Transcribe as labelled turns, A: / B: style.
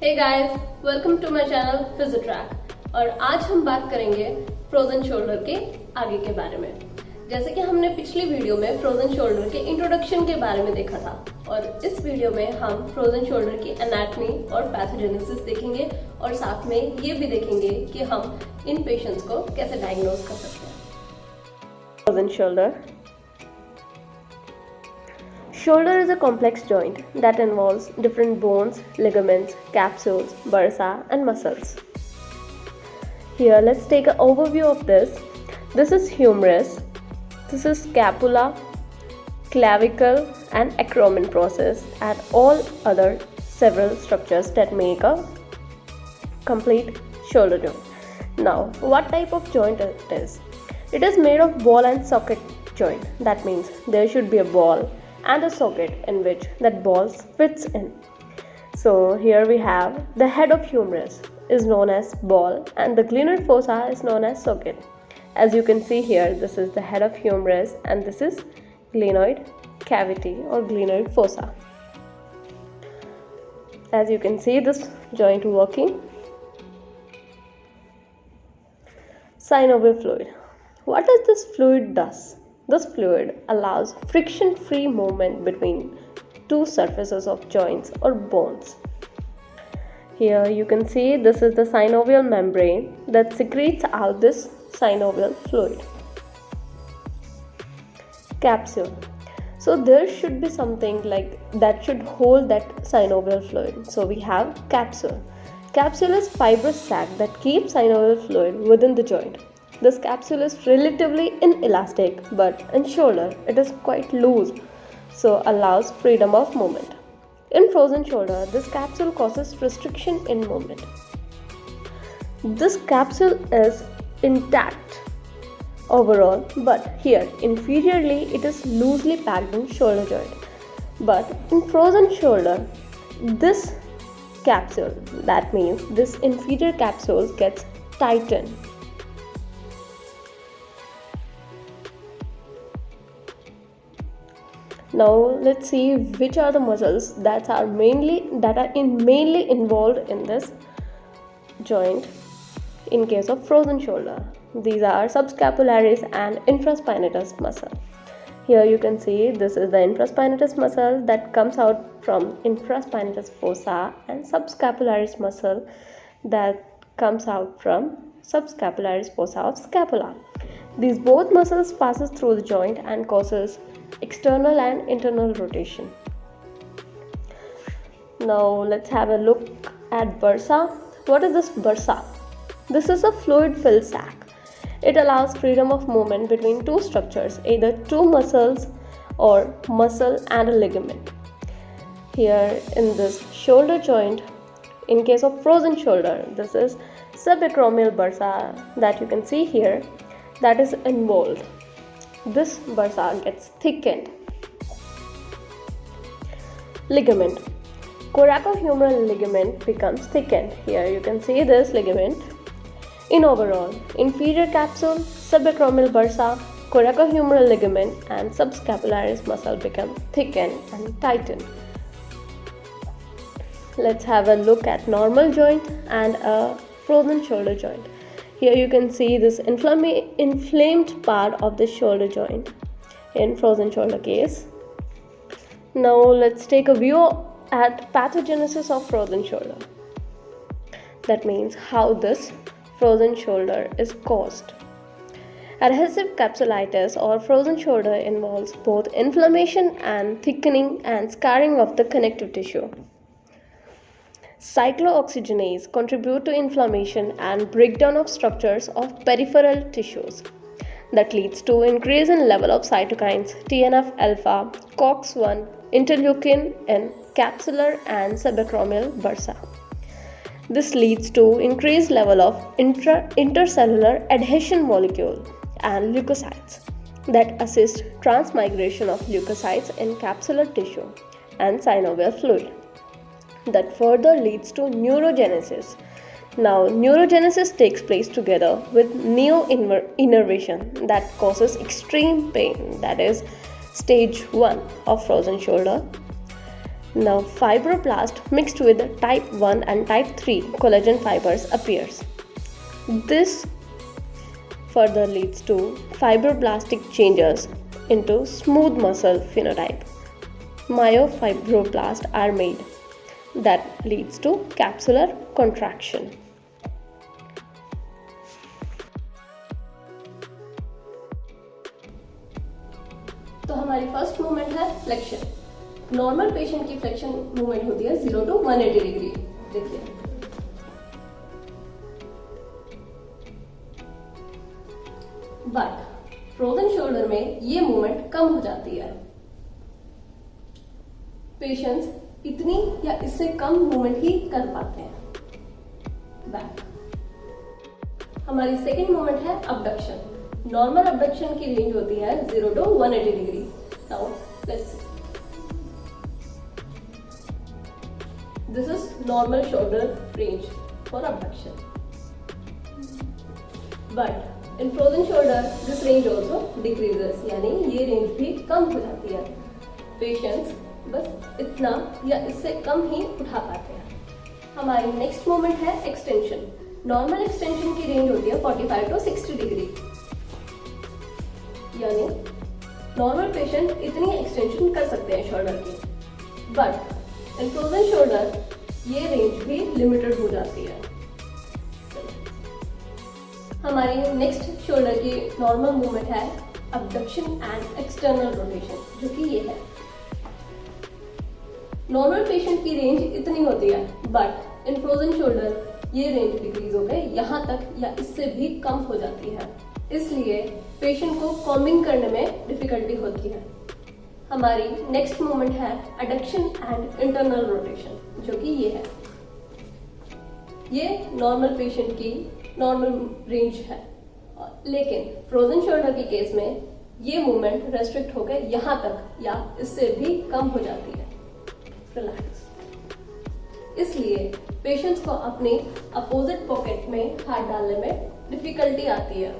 A: Hey guys, welcome to my channel Physitrack. और आज हम बात करेंगे फ्रोजन शोल्डर के आगे के बारे में। जैसे कि हमने पिछली वीडियो में फ्रोजन शोल्डर के इंट्रोडक्शन के बारे में देखा था, और इस वीडियो में हम फ्रोजन शोल्डर की एनाटॉमी और पैथोजेनेसिस देखेंगे और साथ में ये भी देखेंगे कि हम इन पेशेंट्स को कैसे डायग्नोज कर सकते हैं। Frozen shoulder Shoulder is a complex joint that involves different bones, ligaments, capsules, bursa, and muscles. Here, let's take an overview of this. This is humerus, this is scapula, clavicle, and acromion process, and all other several structures that make a complete shoulder joint. Now, what type of joint it is? It is made of ball and socket joint. That means there should be a ball and a socket in which that ball fits in. So here we have the head of humerus is known as ball and the glenoid fossa is known as socket. As you can see here, this is the head of humerus and this is glenoid cavity or glenoid fossa. As you can see this joint working. Synovial fluid. What does this fluid does? This fluid allows friction-free movement between two surfaces of joints or bones. Here you can see this is the synovial membrane that secretes out this synovial fluid. Capsule. So there should be something like that should hold that synovial fluid. So we have capsule. Capsule is fibrous sac that keeps synovial fluid within the joint. This capsule is relatively inelastic, but in shoulder it is quite loose, so allows freedom of movement. In frozen shoulder, this capsule causes restriction in movement. This capsule is intact overall, but here inferiorly it is loosely packed in shoulder joint. But in frozen shoulder, this capsule, that means this inferior capsule gets tightened. Now let's see which are the muscles that are mainly involved in this joint in case of frozen shoulder. These are subscapularis and infraspinatus muscle. Here you can see this is the infraspinatus muscle that comes out from infraspinatus fossa and subscapularis muscle that comes out from subscapularis fossa of scapula. These both muscles passes through the joint and causes external and internal rotation. Now let's have a look at bursa. What is this bursa? This is a fluid filled sac. It allows freedom of movement between two structures, either two muscles or muscle and a ligament. Here in this shoulder joint, in case of frozen shoulder, this is subacromial bursa that you can see here that is involved. This bursa gets thickened. Ligament. Coracohumeral ligament becomes thickened. Here you can see this ligament. In overall, inferior capsule, subacromial bursa, coracohumeral ligament and subscapularis muscle become thickened and tightened. Let's have a look at normal joint and a frozen shoulder joint. Here you can see this inflamed part of the shoulder joint in frozen shoulder case. Now let's take a view at pathogenesis of frozen shoulder. That means how this frozen shoulder is caused. Adhesive capsulitis or frozen shoulder involves both inflammation and thickening and scarring of the connective tissue. Cyclooxygenase contribute to inflammation and breakdown of structures of peripheral tissues. That leads to increase in level of cytokines TNF alpha, COX-1, interleukin in capsular and subacromial bursa. This leads to increased level of intercellular adhesion molecule and leukocytes that assist transmigration of leukocytes in capsular tissue and synovial fluid. That further leads to neurogenesis. Now, neurogenesis takes place together with neoinnervation that causes extreme pain, that is stage 1 of frozen shoulder. Now fibroblast mixed with type 1 and type 3 collagen fibers appears. This further leads to fibroblastic changes into smooth muscle phenotype. Myofibroblasts are made that leads to capsular contraction. तो हमारी first movement है flexion. Normal patient की flexion movement होती है 0 to 180 degree. देखिए but frozen shoulder में ये movement कम हो जाती है। पेशेंट्स इतनी या इससे कम मूवमेंट ही कर पाते हैं। बैक हमारी सेकेंड मूवमेंट है अबडक्शन। नॉर्मल अबडक्शन की रेंज होती है 0 to 180 degree. Now let's see, this is normal shoulder range for abduction, but in frozen shoulder this range also decreases, यानी ये रेंज भी कम हो जाती है। पेशेंट्स बस इतना या इससे कम ही उठा पाते हैं। हमारी नेक्स्ट मूवमेंट है एक्सटेंशन। नॉर्मल एक्सटेंशन की रेंज होती है 45 to 60 डिग्री, यानी नॉर्मल पेशेंट इतनी एक्सटेंशन कर सकते हैं शोल्डर की, बट इन फ्रोजन शोल्डर ये रेंज भी लिमिटेड हो जाती है। हमारी नेक्स्ट शोल्डर की नॉर्मल मूवमेंट है अबडक्शन एंड एक्सटर्नल रोटेशन, जो कि ये है। नॉर्मल पेशेंट की रेंज इतनी होती है, बट इन फ्रोजन शोल्डर ये रेंज डिक्रीज हो गए यहाँ तक या इससे भी कम हो जाती है, इसलिए पेशेंट को कॉम्बिंग करने में डिफिकल्टी होती है। हमारी नेक्स्ट मूवमेंट है एडक्शन एंड इंटरनल रोटेशन, जो कि ये है। ये नॉर्मल पेशेंट की नॉर्मल रेंज है, लेकिन फ्रोजन शोल्डर के केस में ये मूवमेंट रेस्ट्रिक्ट हो गए यहाँ तक या इससे भी कम हो जाती है। रिलैक्स। इसलिए पेशेंट्स को अपने अपोजिट पॉकेट में हाथ डालने में डिफिकल्टी आती है।